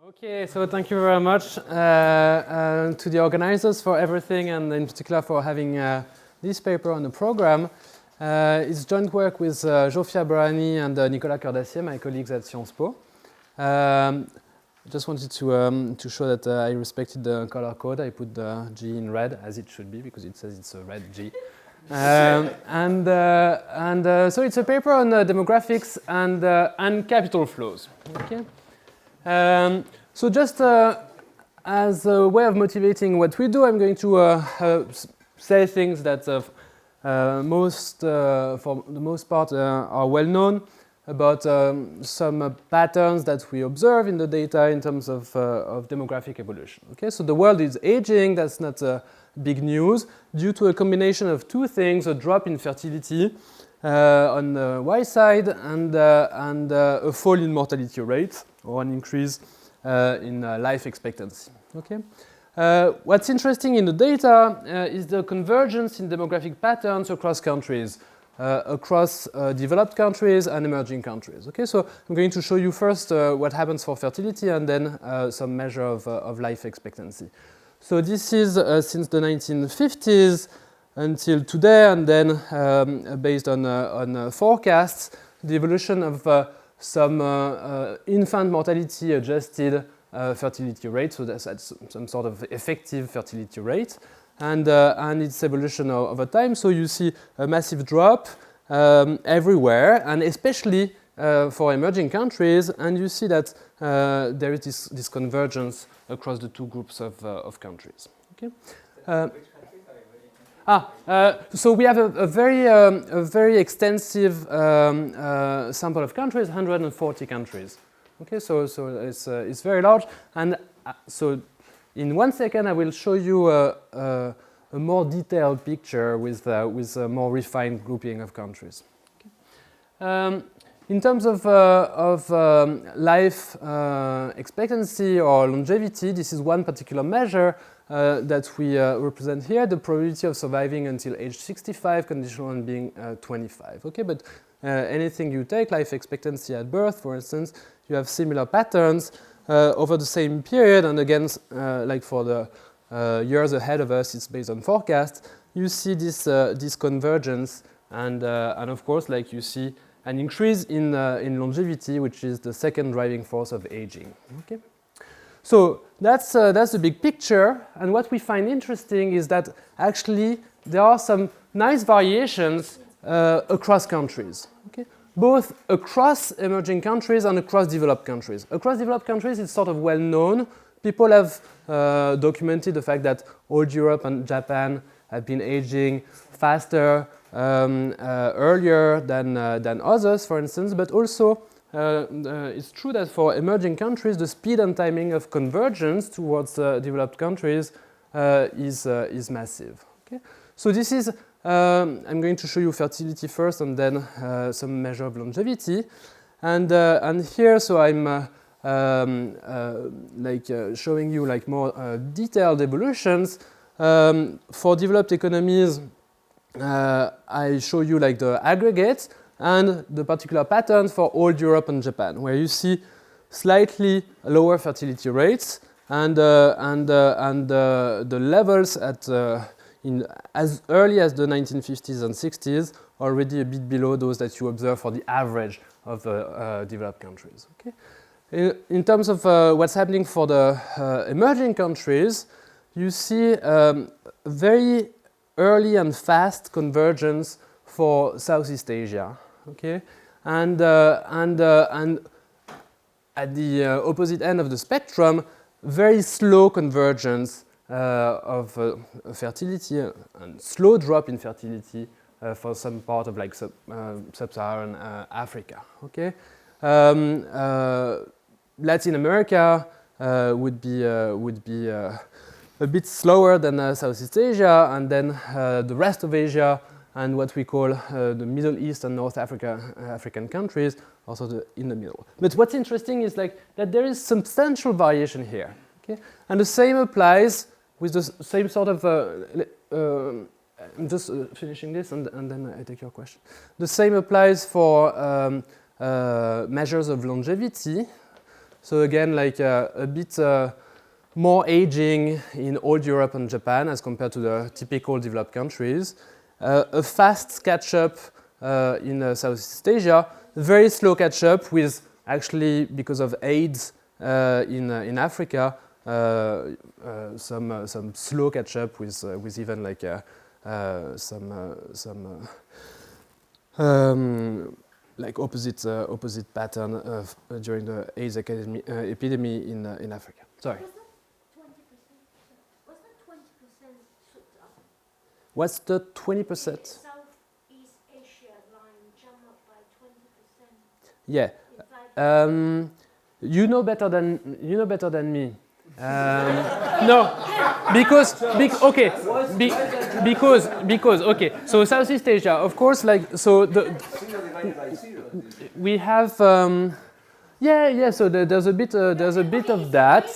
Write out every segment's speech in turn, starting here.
Okay, so thank you very much to the organizers for everything, and in particular for having this paper on the program. It's joint work with Zsófia Brani and Nicolas Cordassier, my colleagues at Sciences Po. Just wanted to show that I respected the color code. I put the G in red, as it should be, because it says it's a red G. So it's a paper on demographics and capital flows. Okay. So just as a way of motivating what we do, I'm going to say things that for the most part are well known about some patterns that we observe in the data in terms of demographic evolution. Okay, so the world is aging. That's not big news due to a combination of two things: a drop in fertility on the Y side and a fall in mortality rate, or an increase in life expectancy. Okay. What's interesting in the data is the convergence in demographic patterns across countries, across developed countries and emerging countries. Okay, so I'm going to show you first what happens for fertility and then some measure of life expectancy. So this is since the 1950s until today, and then based on forecasts, the evolution of some infant mortality adjusted fertility rate, so that's some sort of effective fertility rate, and its evolution over time. So you see a massive drop everywhere, and especially for emerging countries, and you see that there is this convergence across the two groups of countries. Okay. So we have a very extensive sample of countries, 140 countries. Okay, so it's very large, and so in 1 second I will show you a more detailed picture with a more refined grouping of countries. Okay. In terms of life expectancy or longevity, this is one particular measure that we represent here, the probability of surviving until age 65, conditional on being 25. Okay, but anything you take, life expectancy at birth, for instance, you have similar patterns over the same period, and again, like for the years ahead of us, it's based on forecasts. You see this convergence, and of course, like you see an increase in longevity, which is the second driving force of aging. Okay. So that's the big picture, and what we find interesting is that actually there are some nice variations across countries, okay? Both across emerging countries and across developed countries. Across developed countries, it's sort of well known. People have documented the fact that old Europe and Japan have been aging faster earlier than others, for instance, but also it's true that for emerging countries, the speed and timing of convergence towards developed countries is massive. Okay? So this is, I'm going to show you fertility first and then some measure of longevity. And here, so I'm showing you like more detailed evolutions. For developed economies, I show you like the aggregates and the particular patterns for old Europe and Japan, where you see slightly lower fertility rates and the levels at as early as the 1950s and 60s already a bit below those that you observe for the average of the developed countries. Okay? In terms of what's happening for the emerging countries, you see very early and fast convergence for Southeast Asia, okay, and at the opposite end of the spectrum, very slow convergence of fertility and slow drop in fertility for some part of like sub-Saharan Africa, okay. Latin America would be a bit slower than Southeast Asia, and then the rest of Asia and what we call the Middle East and North African countries, also in the middle. But what's interesting is like that there is substantial variation here, okay? And the same applies with the same sort of. I'm just finishing this, and then I take your question. The same applies for measures of longevity. So again, like a bit more aging in old Europe and Japan as compared to the typical developed countries. A fast catch-up in Southeast Asia, very slow catch-up with actually, because of AIDS in Africa, some slow catch-up with even like some like opposite pattern during the AIDS epidemic in Africa. Sorry. Was that 20%? What's the 20%? Southeast Asia line jumped up by 20%. Yeah. You know better than me. No, because okay. So Southeast Asia, of course, like so we have yeah. So there's a bit of that.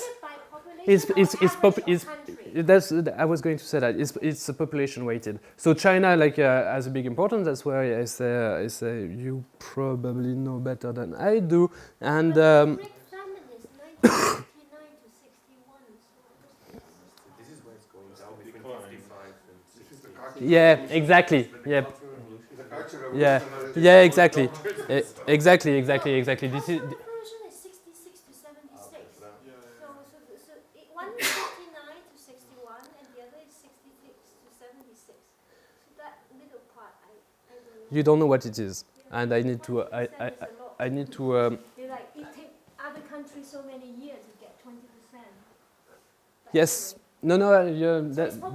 I was going to say that it's population weighted. So China like has a big importance. That's why I say you probably know better than I do. And yeah, exactly. Yeah. Yeah, exactly. Exactly. This is. Version is 66 to 76. So one is 59 to 61, and the other is 66 to 76. So that middle part, I don't know. You don't know what it is, and I need to. I need to. Like it takes other countries so many years to get 20%. Yes. No.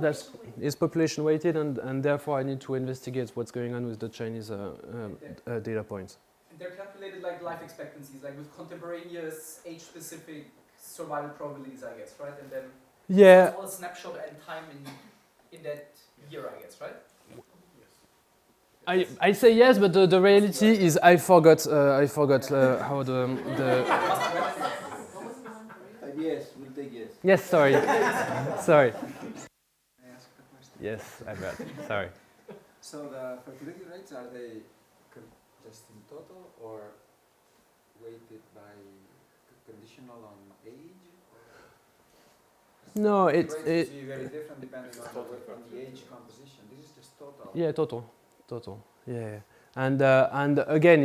That's it's population weighted, and therefore I need to investigate what's going on with the Chinese data points. And they're calculated like life expectancies, like with contemporaneous age-specific survival probabilities, I guess, right? And then yeah. it's all a snapshot and time in that year, I guess, right? I say yes, but the reality is I forgot how the. Yes, we'll take yes. Yes, sorry. Sorry. Yes, I bet. Sorry. So the fertility rates, are they just in total or weighted by conditional on age? No, Rates will be very different depending on the age composition. This is just total. Yeah, total. Yeah, and again,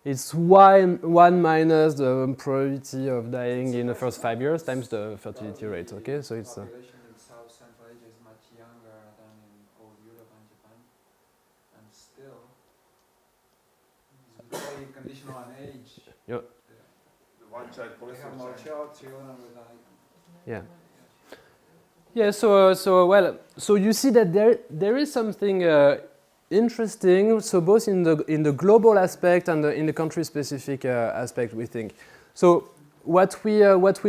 it's one minus the probability of dying in the first 5 years times the fertility rate. Okay, so it's. Population in South Central Asia is much younger than in old Europe and Japan, and still, it's very conditional on age. Yeah. The one-child policy. They have more children with like. Yeah. Yeah. So you see that there is something interesting. So both in the global aspect and in the country-specific aspect, we think. So what we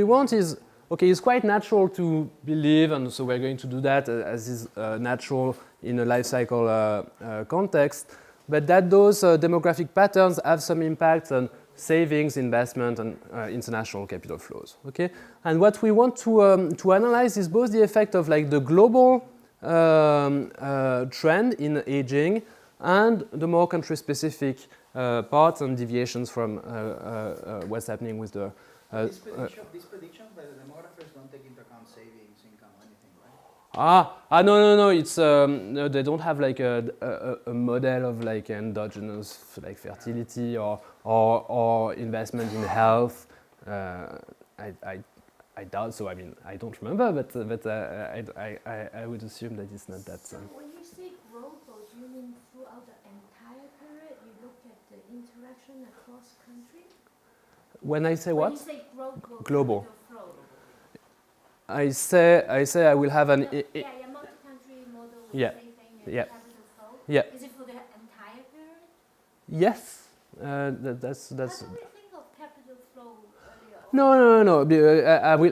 want is okay. It's quite natural to believe, and so we're going to do that as is natural in a life cycle context. But that those demographic patterns have some impact on savings, investment, and international capital flows. Okay, and what we want to analyze is both the effect of like the global trend in aging and the more country-specific parts and deviations from what's happening with the. These predictions by the demographers don't take into account savings, income, or anything, right? No. It's no, they don't have like a model of like endogenous like fertility or investment in health. I doubt so. I mean, I don't remember, but I would assume that it's not that. So when you say global, do you mean throughout the entire period? You look at the interaction across country? When I say what? When you say Global. flow. I say I will have an. Multi-country model. Yeah. Same thing. Yeah. Capital flow. Yeah. Is it for the entire period? Yes. That's. How do we think of capital flow earlier? No.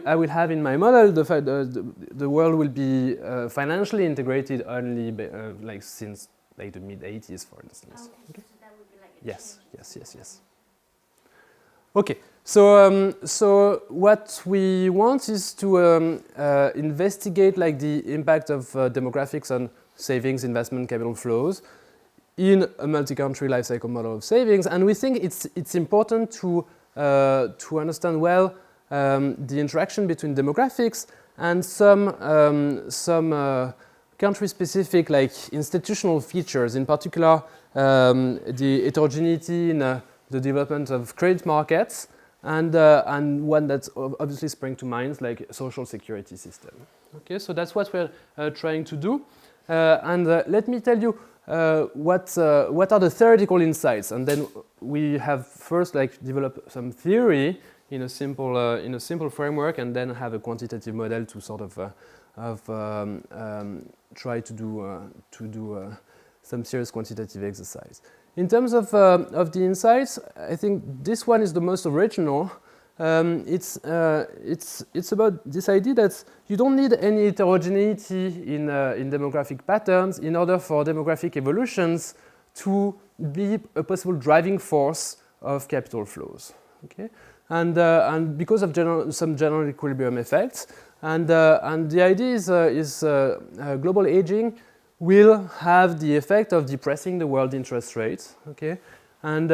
I will have in my model the fact the world will be financially integrated only like since like the mid 80s, for instance. Okay. So that would be like a Yes. change. Yes. Okay. So what we want is to investigate like the impact of demographics on savings, investment, capital flows in a multi-country life cycle model of savings, and we think it's important to to understand well the interaction between demographics and some country-specific, like institutional features, in particular the heterogeneity in the development of credit markets, and one that's obviously sprang to mind, like social security system. Okay, so that's what we're trying to do, and let me tell you what are the theoretical insights, and then we have first like develop some theory in a simple framework, and then have a quantitative model to sort of try to do some serious quantitative exercise. In terms of the insights, I think this one is the most original. It's about this idea that you don't need any heterogeneity in demographic patterns in order for demographic evolutions to be a possible driving force of capital flows. Okay, and because of some general equilibrium effects, and the idea is global aging will have the effect of depressing the world interest rates. Okay, and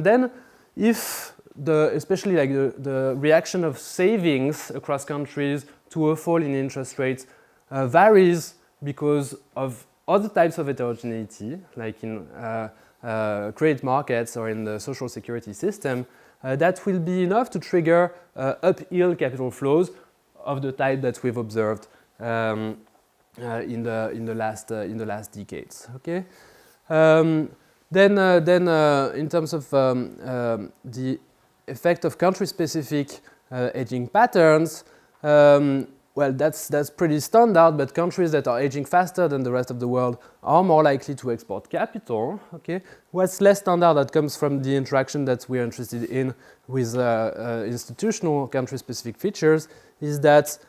then if especially like the reaction of savings across countries to a fall in interest rates varies because of other types of heterogeneity, like in credit markets or in the social security system, that will be enough to trigger uphill capital flows of the type that we've observed in the last decades. Okay. Then in terms of the effect of country-specific aging patterns, well, that's pretty standard, but countries that are aging faster than the rest of the world are more likely to export capital. Okay, what's less standard that comes from the interaction that we're interested in with institutional country-specific features is that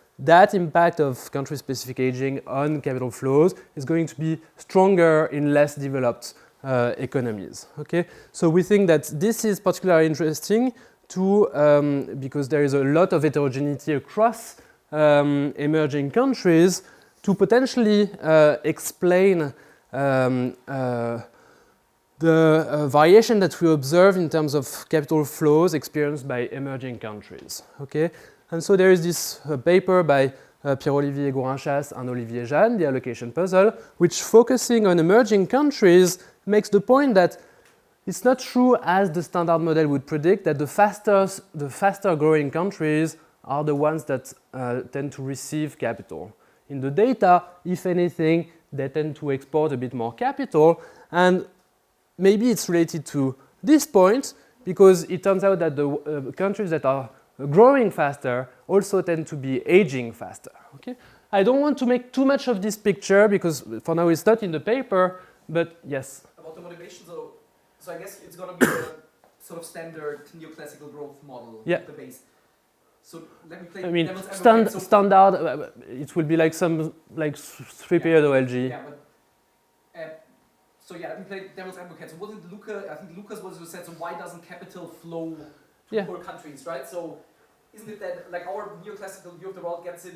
impact of country-specific aging on capital flows is going to be stronger in less developed economies. Okay, so we think that this is particularly interesting because there is a lot of heterogeneity across emerging countries to potentially explain the variation that we observe in terms of capital flows experienced by emerging countries. Okay, and so there is this paper by Pierre-Olivier Gourinchas and Olivier Jeanne, the allocation puzzle, which focusing on emerging countries makes the point that it's not true, as the standard model would predict, that the faster growing countries are the ones that tend to receive capital. In the data, if anything, they tend to export a bit more capital, and maybe it's related to this point because it turns out that the countries that are growing faster also tend to be aging faster. Okay? I don't want to make too much of this picture because for now it's not in the paper, but yes? About the motivation, so I guess it's going to be the sort of standard neoclassical growth model, the base. So let me play devil's advocate. Standard, it will be like some three-period OLG. Yeah, but let me play devil's advocate. So wasn't Luca? I think Lucas was who said, so why doesn't capital flow to poor countries, right? So isn't it that like our neoclassical view of the world gets it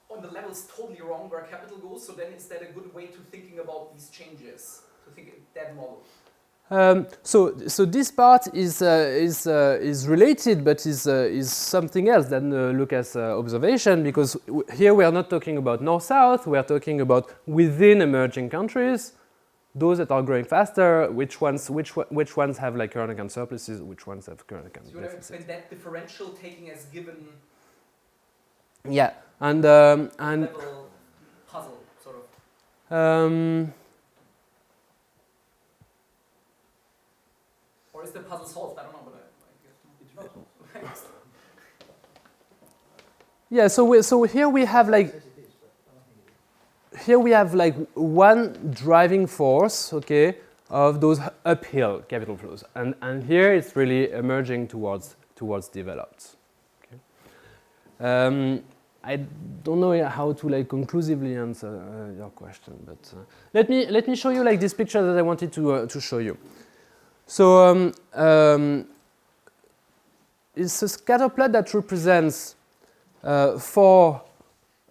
on the levels totally wrong where capital goes? So then is that a good way to thinking about these changes? To think that model. So this part is related, but is something else than Lucas' observation, because here we are not talking about north-south. We are talking about within emerging countries, those that are growing faster. Which ones have like current account surpluses? Which ones have current account deficits? So you would have explained that differential taking as given. Yeah, and level puzzle sort of. Or is the puzzle solved? I don't know, but I guess it's not. Yeah, so here we have like one driving force, okay, of those uphill capital flows, and here it's really emerging towards developed. Okay. I don't know how to like conclusively answer your question, but let me show you like this picture that I wanted to show you. So it's a scatter plot that represents for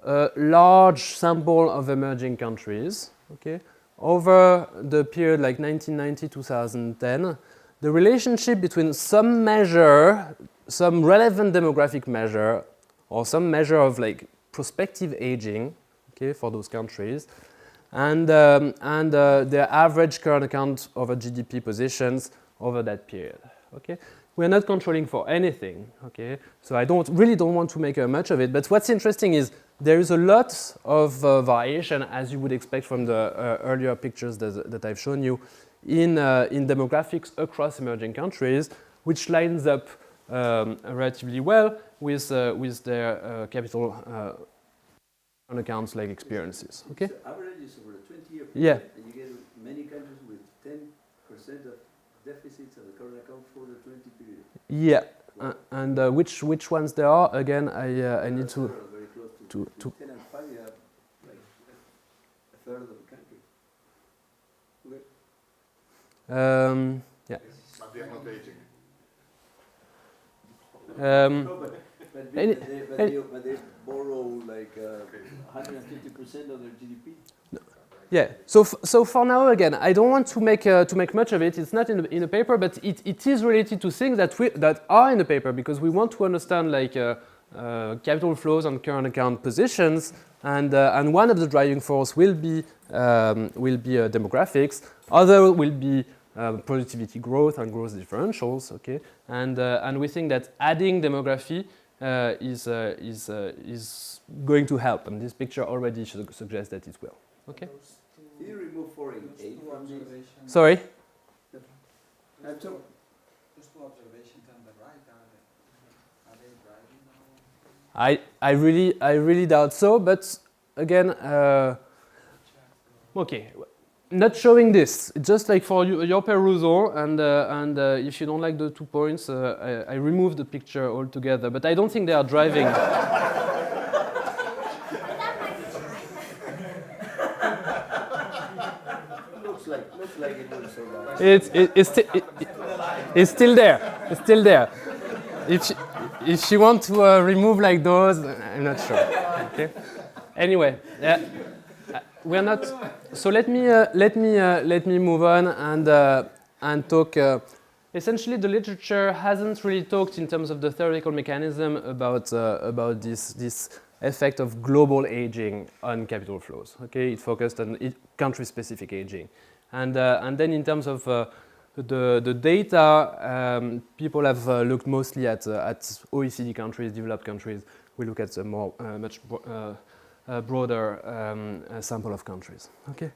a large sample of emerging countries, okay, over the period like 1990-2010. the relationship between some measure, some relevant demographic measure, or some measure of like prospective aging, okay, for those countries, and their average current account over GDP positions over that period. Okay, we're not controlling for anything. Okay, so I really don't want to make much of it. But what's interesting is there is a lot of variation, as you would expect from the earlier pictures that I've shown you, in demographics across emerging countries, which lines up relatively well with their capital on accounts like experiences. Okay. So average is over a 20-year period, yeah. And you get many countries with 10% of deficits of the current account for the 20 period. Yeah, and which ones there are? Again, I need to very close to 10 and 5. You have like a third of the country. Okay. Yeah. But they are not aging. No, but they borrow like 150% of their GDP. Yeah. So for now, again, I don't want to make much of it. It's not in the paper, but it is related to things that are in the paper because we want to understand like capital flows and current account positions, and one of the driving force will be demographics. Other will be productivity growth and growth differentials. Okay, and we think that adding demography is going to help, and this picture already suggests that it will. Okay. Did you remove foreign aid from this? Sorry. Those two observations on the right, are they driving now? I really doubt so, but again, okay, not showing this. Just like for your perusal, and if you don't like the 2 points, I removed the picture altogether. But I don't think they are driving. Looks like it will survive. It's still there. It's still there. If you want to remove like those, I'm not sure. Okay. Anyway, we're not. So let me move on and talk. Essentially, the literature hasn't really talked in terms of the theoretical mechanism about this effect of global aging on capital flows. Okay, it focused on country-specific aging, and then in terms of the data, people have looked mostly at OECD countries, developed countries. We look at a much broader sample of countries. Okay,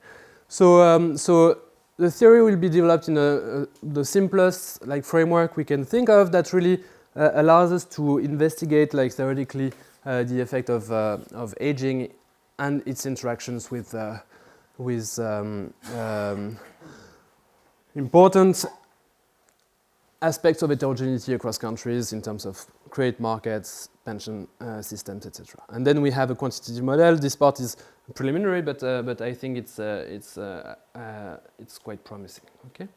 so the theory will be developed in the simplest like framework we can think of that really allows us to investigate like theoretically the effect of aging and its interactions with important aspects of heterogeneity across countries in terms of credit markets, pension systems, etc. And then we have a quantitative model. This part is preliminary, but I think it's quite promising. Okay,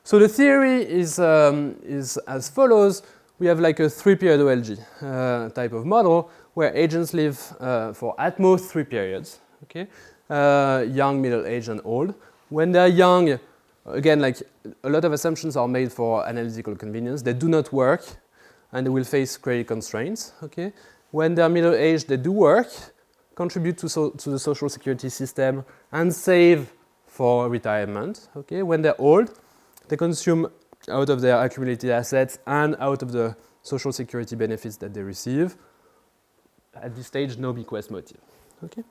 so the theory is as follows. We have like a 3-period OLG type of model where agents live for at most 3 periods. Okay, young, middle age, and old. When they're young, again, like a lot of assumptions are made for analytical convenience. They do not work, and they will face credit constraints. Okay, when they're middle aged, they do work, contribute to the social security system, and save for retirement. Okay, when they're old, they consume out of their accumulated assets and out of the social security benefits that they receive. At this stage, no bequest motive. Okay.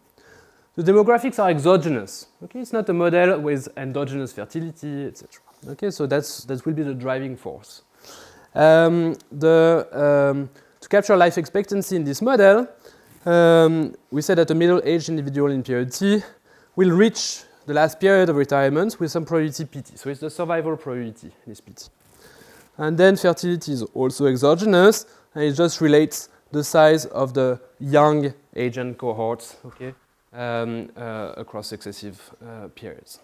The demographics are exogenous. Okay, it's not a model with endogenous fertility, etc. Okay, so that will be the driving force. To capture life expectancy in this model, we said that a middle-aged individual in period T will reach the last period of retirement with some probability PT. So it's the survival probability, this PT. And then fertility is also exogenous, and it just relates the size of the young agent cohorts, okay, across successive periods.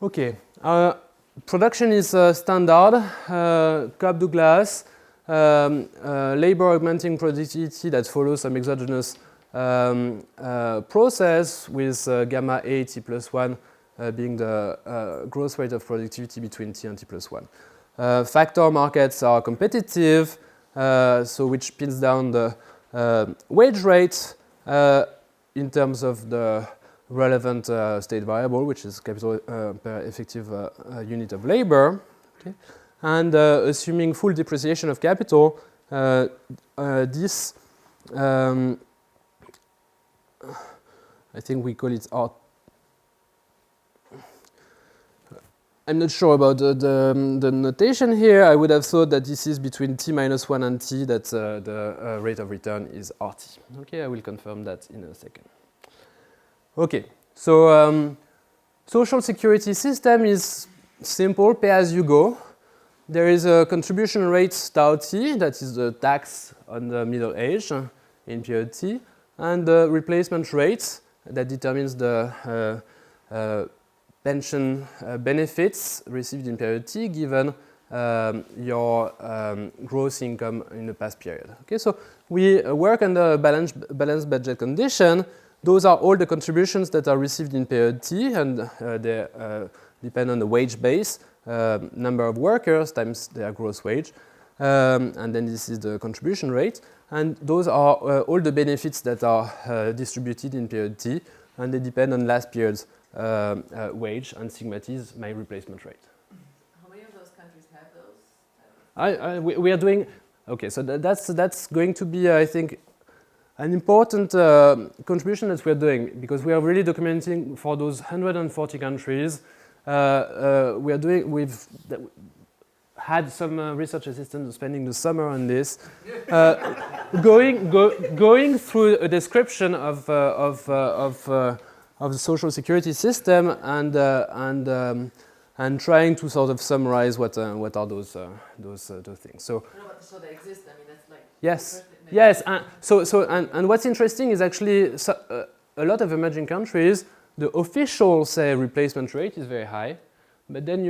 Okay. Production is standard, Cobb-Douglas, labor augmenting productivity that follows some exogenous process with gamma A T+1 being the growth rate of productivity between t and t+1. Factor markets are competitive, so which pins down the wage rate in terms of the relevant state variable, which is capital per effective unit of labor. Okay? And assuming full depreciation of capital, this I think we call it R. I'm not sure about the notation here. I would have thought that this is between t-1 and t, that the rate of return is RT. Okay, I will confirm that in a second. Okay, so social security system is simple, pay as you go. There is a contribution rate tau t, that is the tax on the middle age in period t, and the replacement rate that determines the pension benefits received in period t given your gross income in the past period. Okay, so we work under balanced budget condition. Those are all the contributions that are received in period t, and they depend on the wage base, number of workers times their gross wage, and then this is the contribution rate. And those are all the benefits that are distributed in period t, and they depend on last period's wage, and sigma t is my replacement rate. How many of those countries have those? We are doing, okay, so that's going to be, I think, an important contribution that we are doing, because we are really documenting for those 140 countries. We've had some research assistants spending the summer on this, going through a description of the social security system and trying to sort of summarize what are those things. So. So they exist. I mean, that's like. Yes. Yes. And what's interesting is actually a lot of emerging countries, the official replacement rate is very high, but then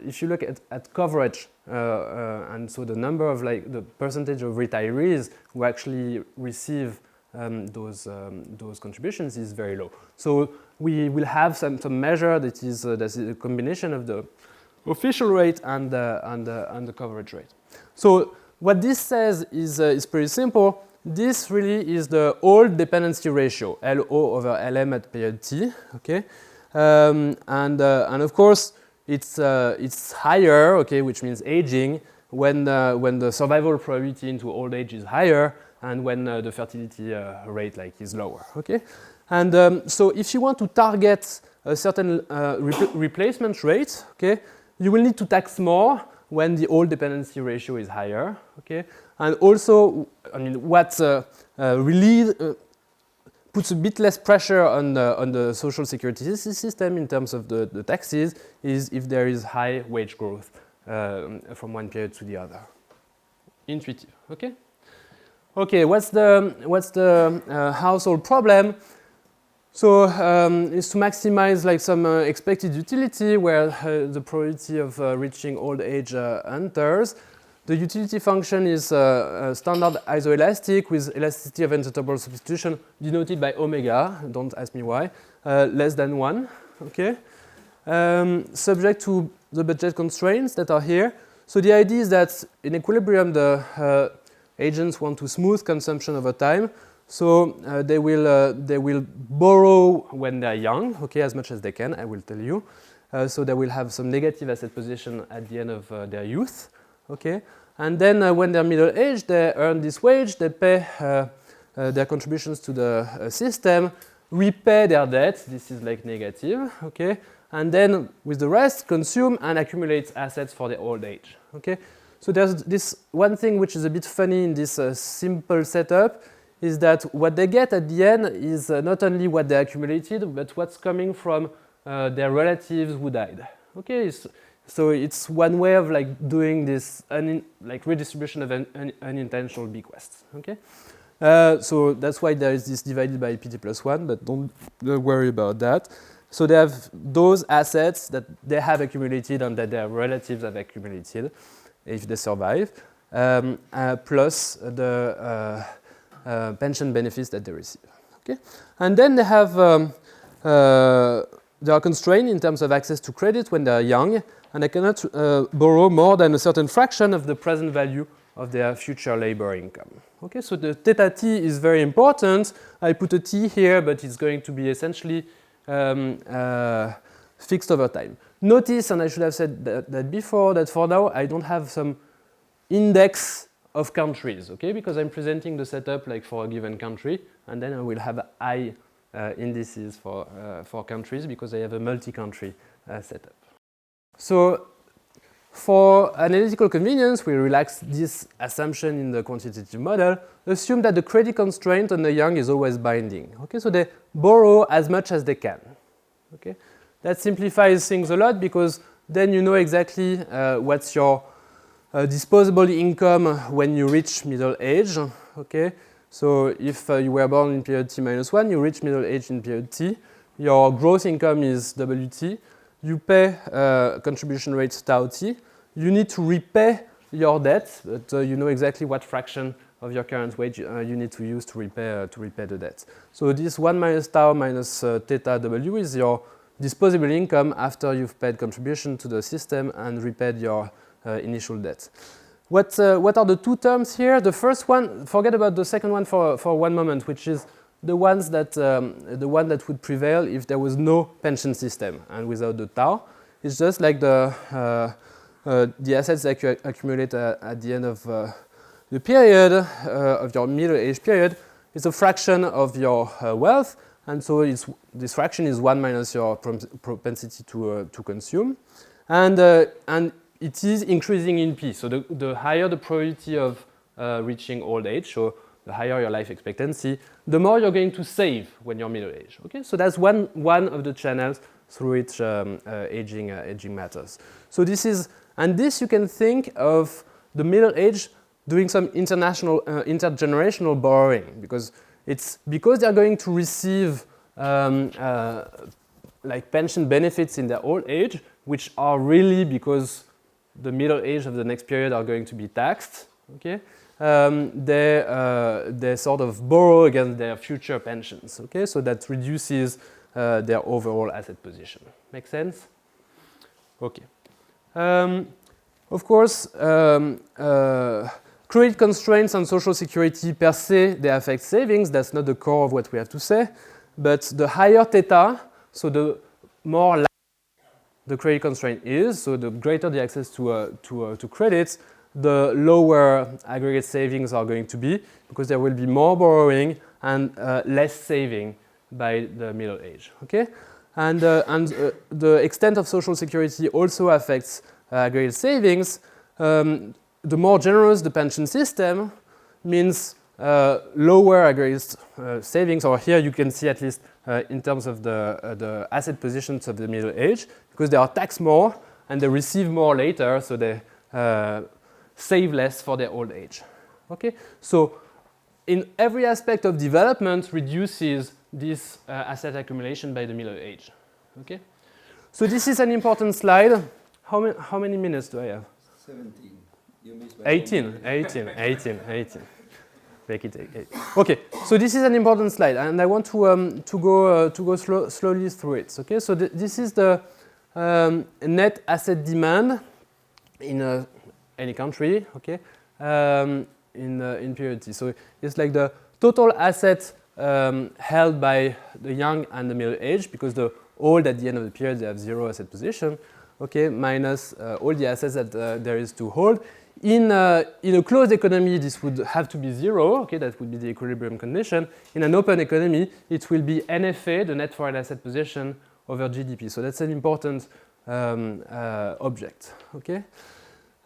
if you look at coverage and so the number of the percentage of retirees who actually receive those contributions is very low. So we will have some measure that is a combination of the official rate and the coverage rate. So what this says is pretty simple. This really is the old dependency ratio, LO over LM at period t. Okay, and of course it's higher. Okay, which means aging when the survival probability into old age is higher, and when the fertility rate is lower. Okay, and so if you want to target a certain replacement rate, okay, you will need to tax more when the old dependency ratio is higher. Okay, and also, I mean, what really puts a bit less pressure on the social security system in terms of the taxes is if there is high wage growth from one period to the other. Intuitive. Okay. Okay, what's the household problem? So is to maximize some expected utility where the probability of reaching old age enters. The utility function is standard isoelastic with elasticity of interval substitution denoted by omega. Don't ask me why. Less than 1. Okay. Subject to the budget constraints that are here. So the idea is that in equilibrium the agents want to smooth consumption over time, so they will borrow when they're young, okay, as much as they can. I will tell you. So they will have some negative asset position at the end of their youth, okay. And then when they're middle aged, they earn this wage. They pay their contributions to the system, repay their debt. This is negative, okay. And then with the rest, consume and accumulate assets for their old age, okay. So there's this one thing which is a bit funny in this simple setup is that what they get at the end is not only what they accumulated, but what's coming from their relatives who died. Okay, so it's one way of doing this redistribution of unintentional bequests. Okay, so that's why there is this divided by pt+1, but don't worry about that. So they have those assets that they have accumulated and that their relatives have accumulated, if they survive, plus the pension benefits that they receive. Okay, and then they have they are constrained in terms of access to credit when they are young, and they cannot borrow more than a certain fraction of the present value of their future labor income. Okay, so the theta t is very important. I put a t here, but it's going to be essentially fixed over time. Notice, and I should have said that before, that for now I don't have some index of countries, okay, because I'm presenting the setup like for a given country, and then I will have I indices for countries because I have a multi-country setup. So for analytical convenience, we relax this assumption in the quantitative model, assume that the credit constraint on the young is always binding. Okay, so they borrow as much as they can. Okay, that simplifies things a lot because then you know exactly what's your disposable income when you reach middle age. Okay, so if you were born in period t minus 1, you reach middle age in period t. Your gross income is WT. You pay contribution rate tau t. You need to repay your debt, but you know exactly what fraction of your current wage you need to use to repay the debt. So this 1 minus tau minus theta w is your disposable income after you've paid contribution to the system and repaid your initial debt. What are the two terms here? The first one, forget about the second one for one moment, which is the one that would prevail if there was no pension system and without the tau. It's just like the assets that you accumulate at the end of the period of your middle age period. It's a fraction of your wealth, and so this fraction is 1 minus your propensity to consume, and it is increasing in P. So the higher the probability of reaching old age, so the higher your life expectancy, the more you're going to save when you're middle age. Okay, so that's one of the channels through which aging matters. So this you can think of the middle age doing some intergenerational borrowing because they're going to receive like pension benefits in their old age, which are really because the middle age of the next period are going to be taxed. Okay. They sort of borrow against their future pensions, okay? So that reduces their overall asset position. Make sense? Okay. Of course, credit constraints on social security per se, they affect savings. That's not the core of what we have to say. But the higher theta, so the more the credit constraint is, so the greater the access to credits, the lower aggregate savings are going to be because there will be more borrowing and less saving by the middle age. Okay, and the extent of social security also affects aggregate savings. The more generous the pension system means lower aggregate savings, or here you can see at least in terms of the asset positions of the middle age, because they are taxed more and they receive more later, so they save less for their old age. Okay, so in every aspect of development reduces this asset accumulation by the middle age. Okay, so this is an important slide. How many minutes do I have? 17. You missed by 18. Make it 8. Okay, so this is an important slide, and I want to go slowly through it. Okay, so this is the net asset demand in any country. Okay, in period T. So it's like the total assets held by the young and the middle age, because the old at the end of the period they have zero asset position. Okay, minus all the assets that there is to hold. In a closed economy, this would have to be zero. Okay, that would be the equilibrium condition. In an open economy, it will be NFA, the net foreign asset position, over GDP. So that's an important object. Okay,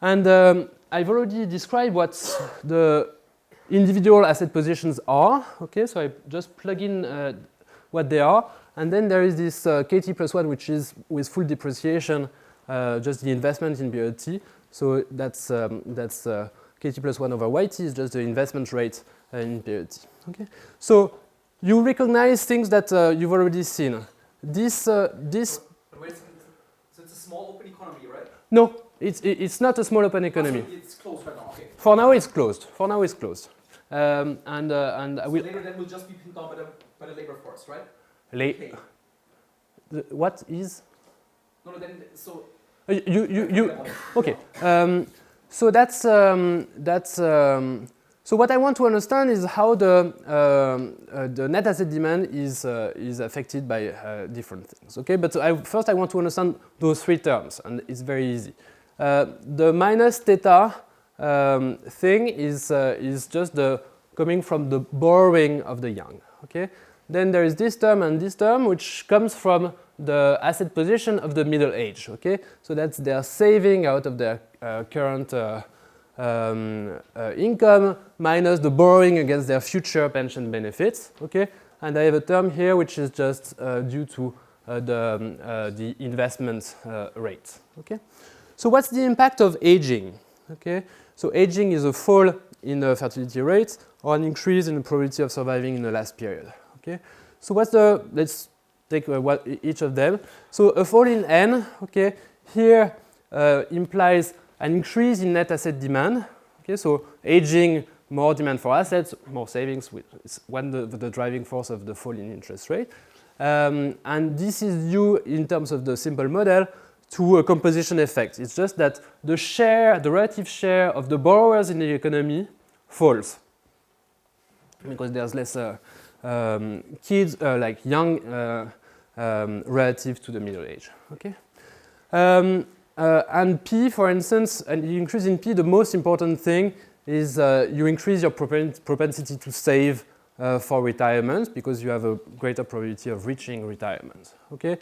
and I've already described what the individual asset positions are. Okay, so I just plug in what they are, and then there is this KT plus 1, which is with full depreciation, just the investment in period T. So that's KT plus 1 over YT is just the investment rate in period T. Okay, so you recognize things that you've already seen. This. But wait a second. So it's a small open economy, right? No, it's not a small open economy. So it's closed right now. Okay. For now, it's closed. And so later, that will just be pinned down by the labor force, right? Okay. what is? No, then so. Okay. So so what I want to understand is how the net asset demand is affected by different things. Okay, but first I want to understand those three terms, and it's very easy. The minus theta thing is just coming from the borrowing of the young. Okay. Then there is this term and this term, which comes from the asset position of the middle age. Okay, so that's their saving out of their current income minus the borrowing against their future pension benefits. Okay, and I have a term here which is just due to the investment rate. Okay, so what's the impact of aging? Okay, so aging is a fall in the fertility rate or an increase in the probability of surviving in the last period. Okay, so let's take each of them. So a fall in N, okay, here implies an increase in net asset demand. Okay, so aging, more demand for assets, more savings, which is one of the driving force of the fall in interest rate. And this is due, in terms of the simple model, to a composition effect. It's just that the relative share of the borrowers in the economy falls because there's less kids, like young, relative to the middle age. Okay, and P, for instance, and you increase in P, the most important thing is you increase your propensity to save for retirement because you have a greater probability of reaching retirement. Okay,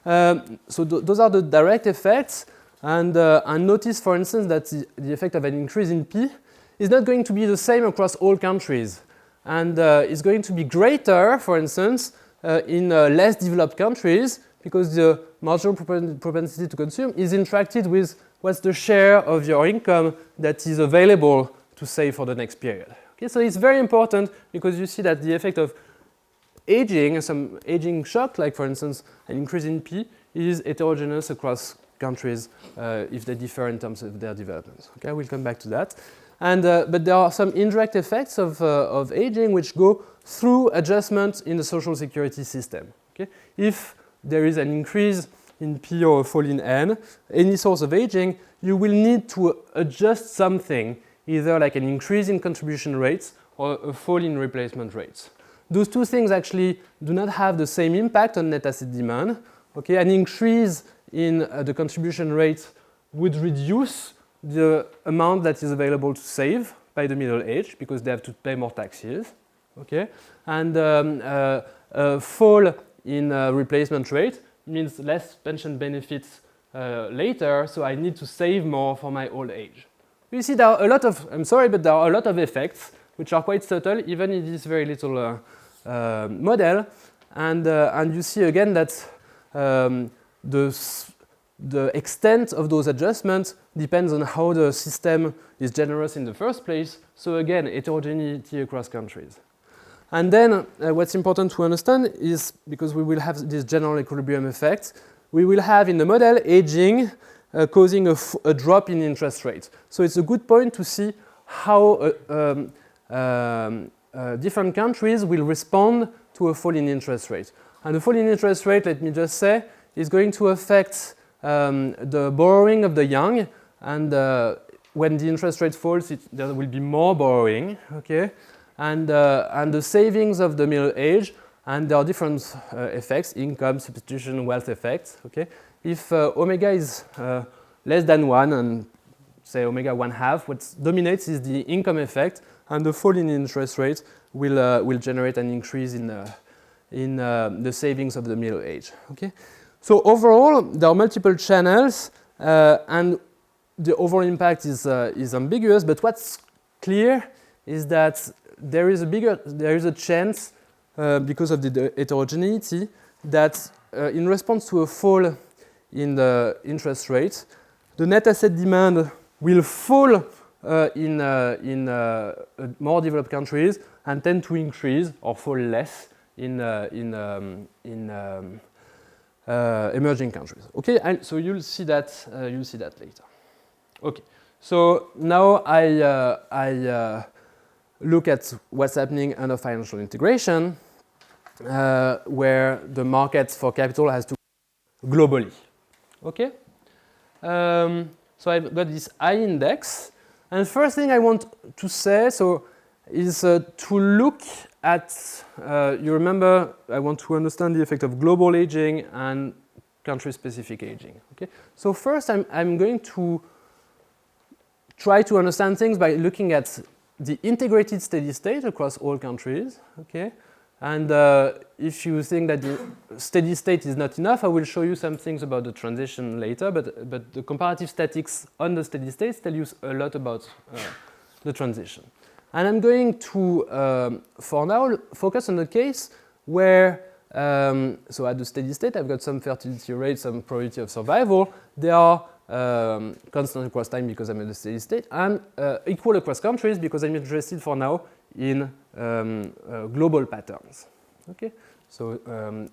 so those are the direct effects, and notice, for instance, that the effect of an increase in P is not going to be the same across all countries. And it's going to be greater, for instance, in less developed countries because the marginal propensity to consume is interacted with what's the share of your income that is available to save for the next period. Okay, so it's very important because you see that the effect of aging, some aging shock, like for instance an increase in P, is heterogeneous across countries if they differ in terms of their development. Okay, we'll come back to that. And, but there are some indirect effects of aging which go through adjustments in the social security system. Okay? If there is an increase in P or a fall in N, any source of aging, you will need to adjust something, either like an increase in contribution rates or a fall in replacement rates. Those two things actually do not have the same impact on net asset demand. Okay? An increase in the contribution rate would reduce the amount that is available to save by the middle age because they have to pay more taxes. Okay? And a fall in replacement rate means less pension benefits later, so I need to save more for my old age. You see there are a lot of, I'm sorry, but there are a lot of effects which are quite subtle even in this very little model. And you see again that the extent of those adjustments depends on how the system is generous in the first place. So again, heterogeneity across countries. And then what's important to understand is, because we will have this general equilibrium effect, we will have in the model aging causing a drop in interest rates. So it's a good point to see how different countries will respond to a fall in interest rate. And the fall in interest rate, let me just say, is going to affect the borrowing of the young, and when the interest rate falls, there will be more borrowing, okay? And the savings of the middle age, and there are different effects: income, substitution, wealth effects. Okay, if omega is less than 1, and say omega 1/2, what dominates is the income effect, and the fall in interest rate will generate an increase in the savings of the middle age. Okay. So overall, there are multiple channels, and the overall impact is ambiguous. But what's clear is that there is a chance, because of the heterogeneity, that in response to a fall in the interest rate, the net asset demand will fall in more developed countries and tend to increase or fall less in emerging countries. Okay, and so you'll see that later. Okay, so now I look at what's happening under financial integration, where the market for capital has to globally. Okay? So I've got this I index. And first thing I want to say is to look at, you remember, I want to understand the effect of global aging and country-specific aging. Okay? So first I'm going to try to understand things by looking at the integrated steady state across all countries. Okay? And if you think that the steady state is not enough, I will show you some things about the transition later, but the comparative statics on the steady state tell you a lot about the transition. And I'm going to, for now, focus on the case where, so at the steady state, I've got some fertility rate, some probability of survival. They are constant across time because I'm at the steady state, and equal across countries because I'm interested for now in global patterns. Okay? So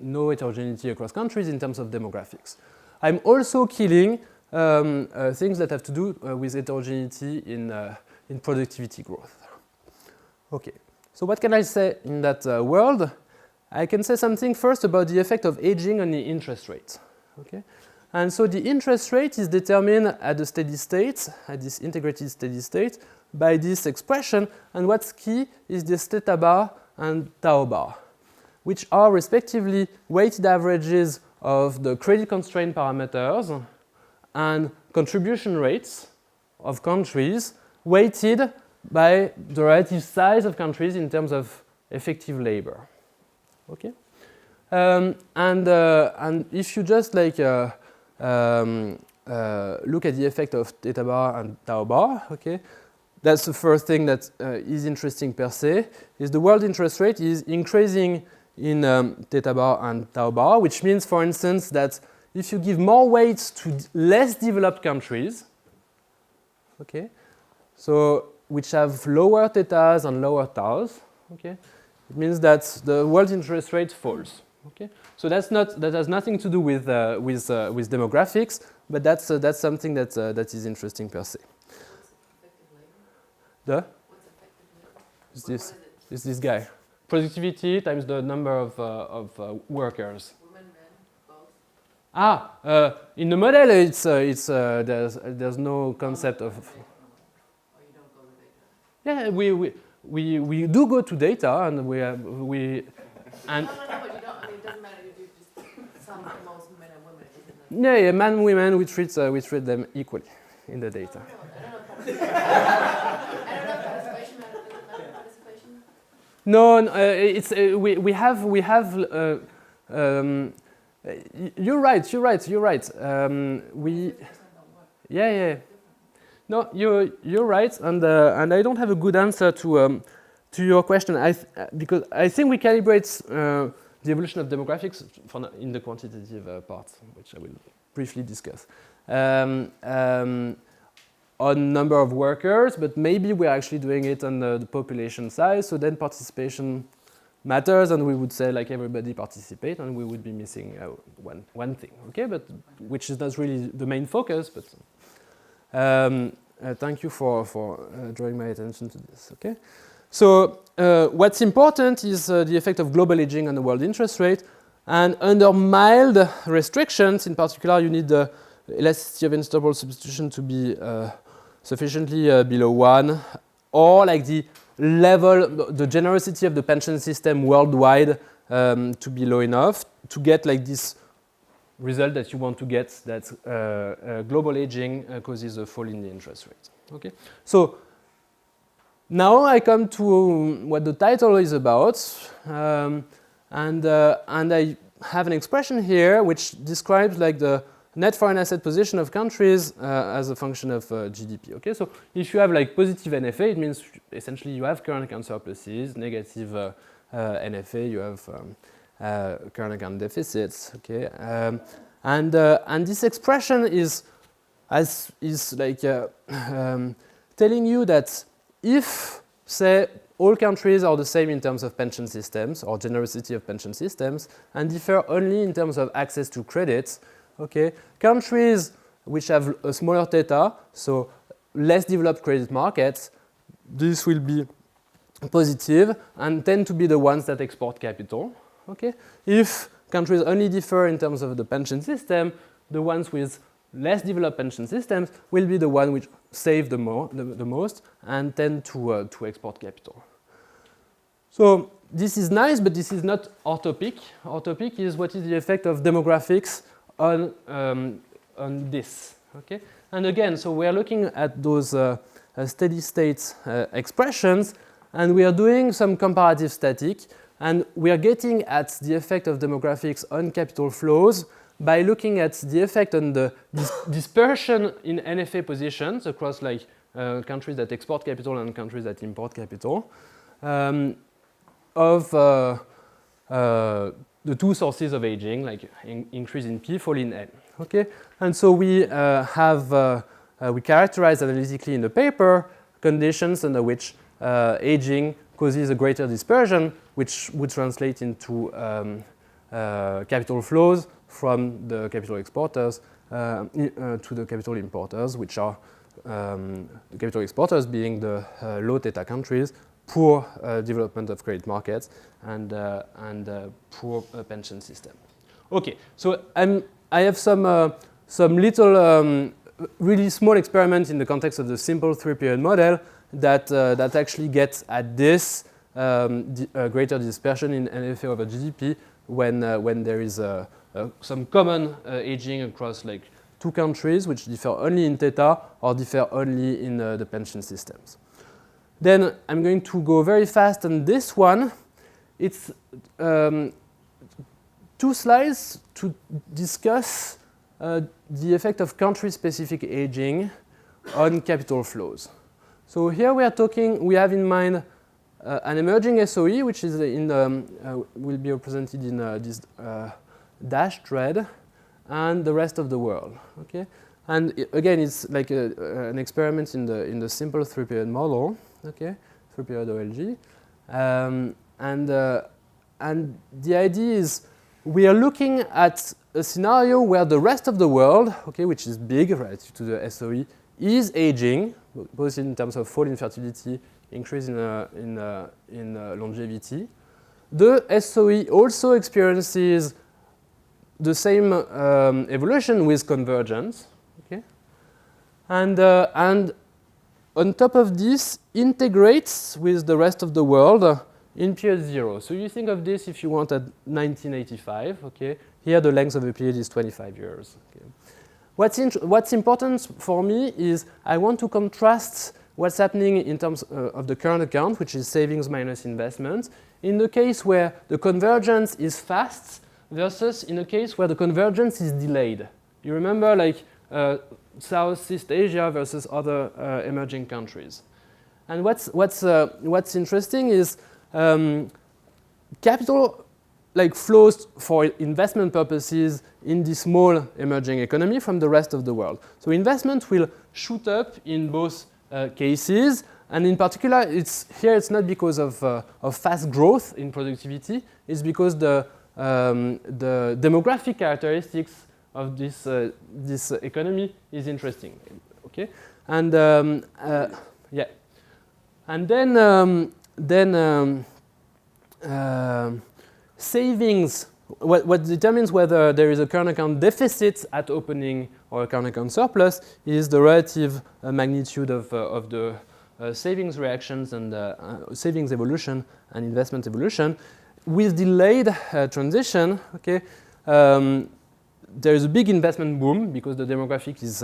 no heterogeneity across countries in terms of demographics. I'm also killing things that have to do with heterogeneity in productivity growth. Okay, so what can I say in that world? I can say something first about the effect of aging on the interest rate. Okay? And so the interest rate is determined at the steady state, at this integrated steady state, by this expression, and what's key is this theta bar and tau bar, which are respectively weighted averages of the credit constraint parameters and contribution rates of countries weighted by the relative size of countries in terms of effective labor. Okay? And if you just like look at the effect of theta bar and tau bar, okay, that's the first thing that is interesting per se, is the world interest rate is increasing in theta bar and tau bar, which means, for instance, that if you give more weights to less developed countries, okay, so which have lower thetas and lower taus, okay, it means that the world interest rate falls. Okay, so that has nothing to do with demographics, but that's something that is interesting per se. Is this guy. Productivity times the number of workers. Women, men, both. In the model, there's no concept of. Oh, you don't go to data. Yeah, we do go to data, and we and. No, but you don't. I mean, it doesn't matter. You do just some most men and women. Isn't it? Yeah, man, women, we treat them equally in the data. No, it's we have. You're right. Yeah. No, you're right, and I don't have a good answer to your question. Because I think we calibrate the evolution of demographics in the quantitative part, which I will briefly discuss. On number of workers, but maybe we're actually doing it on the population size, so then participation matters, and we would say like everybody participate, and we would be missing one thing, okay, but which is not really the main focus, but thank you for drawing my attention to this, okay. So what's important is the effect of global aging on the world interest rate, and under mild restrictions, in particular, you need the elasticity of instable substitution to be sufficiently below 1, or like the level, the generosity of the pension system worldwide to be low enough to get like this result that you want to get, that global aging causes a fall in the interest rate. Okay, so now I come to what the title is about, and I have an expression here which describes like the net foreign asset position of countries as a function of GDP. Okay, so if you have like positive NFA, it means essentially you have current account surpluses. Negative NFA, you have current account deficits. Okay, and this expression is like telling you that if, say, all countries are the same in terms of pension systems or generosity of pension systems and differ only in terms of access to credit. Okay, countries which have a smaller theta, so less developed credit markets, this will be positive and tend to be the ones that export capital. Okay, if countries only differ in terms of the pension system, the ones with less developed pension systems will be the one which save the most and tend to export capital. So this is nice, but this is not our topic. Our topic is what is the effect of demographics on this. Okay? And again, so we are looking at those steady state expressions, and we are doing some comparative static, and we are getting at the effect of demographics on capital flows by looking at the effect on the dispersion in NFA positions across like countries that export capital and countries that import capital of the two sources of aging, like increase in P, fall in N. Okay, and so we we characterize analytically in the paper conditions under which aging causes a greater dispersion, which would translate into capital flows from the capital exporters to the capital importers, which are the capital exporters being the low theta countries, poor development of credit markets, and poor pension system. Okay, so I have some little really small experiments in the context of the simple three-period model that actually gets at this greater dispersion in NFA over GDP when there is some common aging across like two countries which differ only in theta or differ only in the pension systems. Then I'm going to go very fast on this one. It's 2 slides to discuss the effect of country-specific aging on capital flows. So here we have in mind an emerging SOE, which is will be represented in this dashed red, and the rest of the world. Okay, and again, it's like an experiment in the simple three-period model. Okay, three-period OLG, and the idea is we are looking at a scenario where the rest of the world, okay, which is big relative to the SOE, is aging, both in terms of fall in fertility, increase in longevity. The SOE also experiences the same evolution with convergence, okay, and on top of this, integrates with the rest of the world in period 0. So you think of this, if you want, at 1985. Okay, here the length of the period is 25 years. Okay. What's important for me is I want to contrast what's happening in terms of the current account, which is savings minus investments, in the case where the convergence is fast versus in a case where the convergence is delayed. You remember, like Southeast Asia versus other emerging countries. And what's interesting is capital like flows for investment purposes in the small emerging economy from the rest of the world. So investment will shoot up in both cases, and in particular, it's not because of fast growth in productivity. It's because the demographic characteristics of this economy is interesting. Okay, and yeah, and then savings. What determines whether there is a current account deficit at opening or a current account surplus is the relative magnitude of the savings reactions and savings evolution and investment evolution. With delayed transition, okay, there is a big investment boom because the demographic is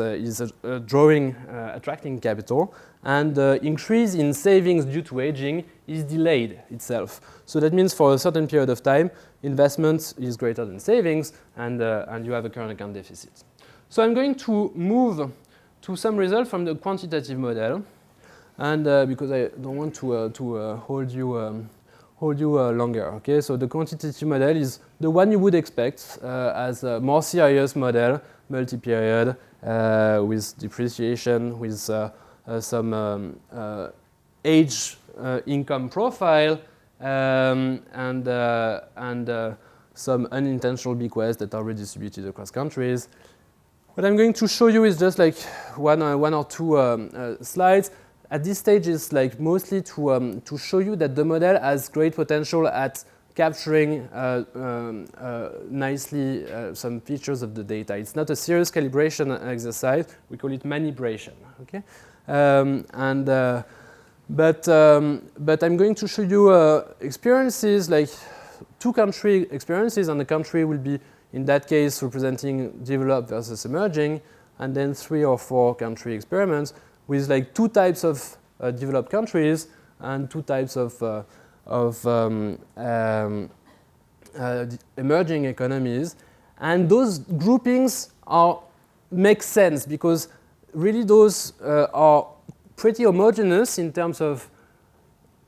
attracting capital, and the increase in savings due to aging is delayed itself. So that means for a certain period of time, investment is greater than savings, and you have a current account deficit. So I'm going to move to some results from the quantitative model, and because I don't want to hold you longer. Okay, so the quantitative model is the one you would expect as a more serious model, multi-period, with depreciation, with some age income profile, and some unintentional bequests that are redistributed across countries. What I'm going to show you is just like one or two slides. At this stage, it's like mostly to show you that the model has great potential at capturing nicely some features of the data. It's not a serious calibration exercise. We call it manipulation. Okay, but I'm going to show you experiences, like 2 country experiences, and the country will be, in that case, representing developed versus emerging, and then 3 or 4 country experiments with like 2 types of developed countries and 2 types of emerging economies. And those groupings make sense because really those are pretty homogeneous in terms of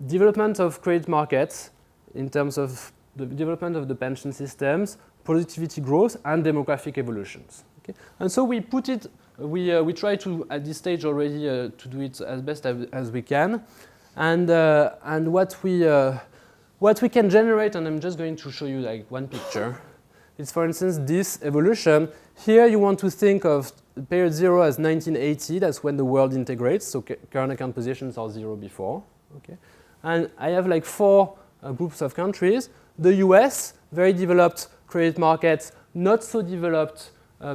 development of credit markets, in terms of the development of the pension systems, productivity growth, and demographic evolutions. Okay? And so we put it, we try to, at this stage already, to do it as best as we can. And what we can generate, and I'm just going to show you like one picture, is for instance this evolution. Here you want to think of period 0 as 1980, that's when the world integrates, so current account positions are 0 before. Okay? And I have like 4 groups of countries. The US, very developed credit markets, not so developed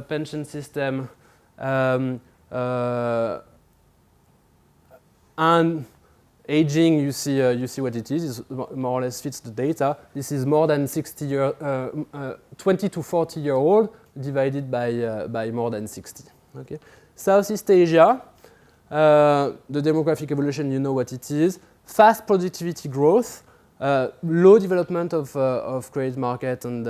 pension system, and aging, you see what it is. It more or less fits the data. This is more than 20 to 40 year old divided by more than 60. Okay. Southeast Asia, the demographic evolution, you know what it is. Fast productivity growth, low development of credit market and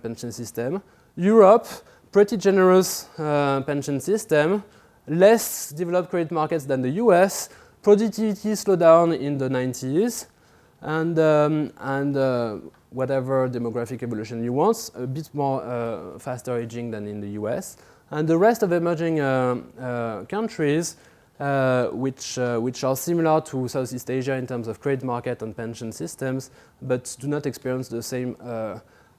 pension system. Europe, pretty generous pension system, less developed credit markets than the US. Productivity slowdown in the 90s, and whatever demographic evolution you want, a bit more faster aging than in the US. And the rest of emerging countries, which are similar to Southeast Asia in terms of credit market and pension systems, but do not experience the same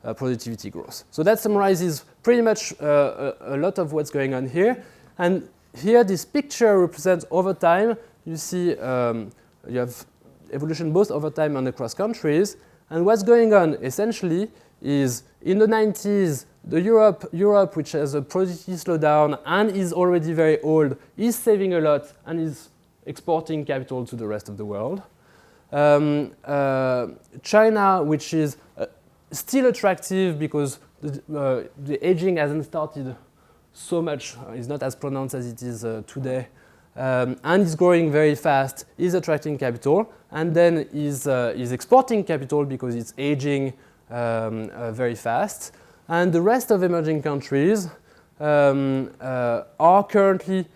productivity growth. So that summarizes pretty much a lot of what's going on here. And here, this picture represents over time. You see, you have evolution both over time and across countries. And what's going on essentially is in the 90s, the Europe, which has a productivity slowdown and is already very old, is saving a lot and is exporting capital to the rest of the world. China, which is still attractive because the aging hasn't started so much, is not as pronounced as it is today. And is growing very fast, is attracting capital, and then is exporting capital because it's aging very fast. And the rest of emerging countries are currently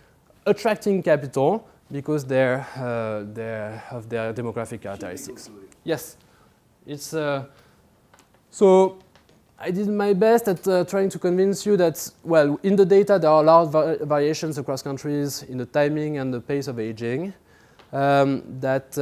attracting capital because they have their demographic characteristics. Yes, it's so. I did my best at trying to convince you that, well, in the data there are large variations across countries in the timing and the pace of aging. That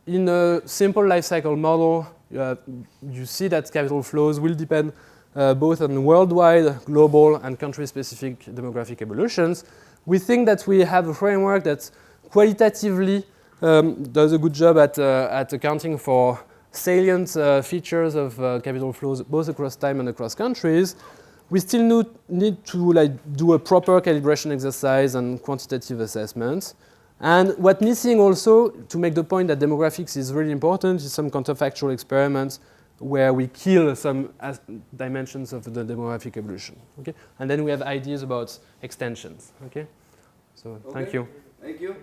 in a simple life cycle model, you see that capital flows will depend both on worldwide, global, and country-specific demographic evolutions. We think that we have a framework that qualitatively does a good job at accounting for salient features of capital flows both across time and across countries. We still need to do a proper calibration exercise and quantitative assessment. And what's missing also, to make the point that demographics is really important, is some counterfactual experiments where we kill some dimensions of the demographic evolution. Okay? And then we have ideas about extensions. Okay? So thank you. Thank you.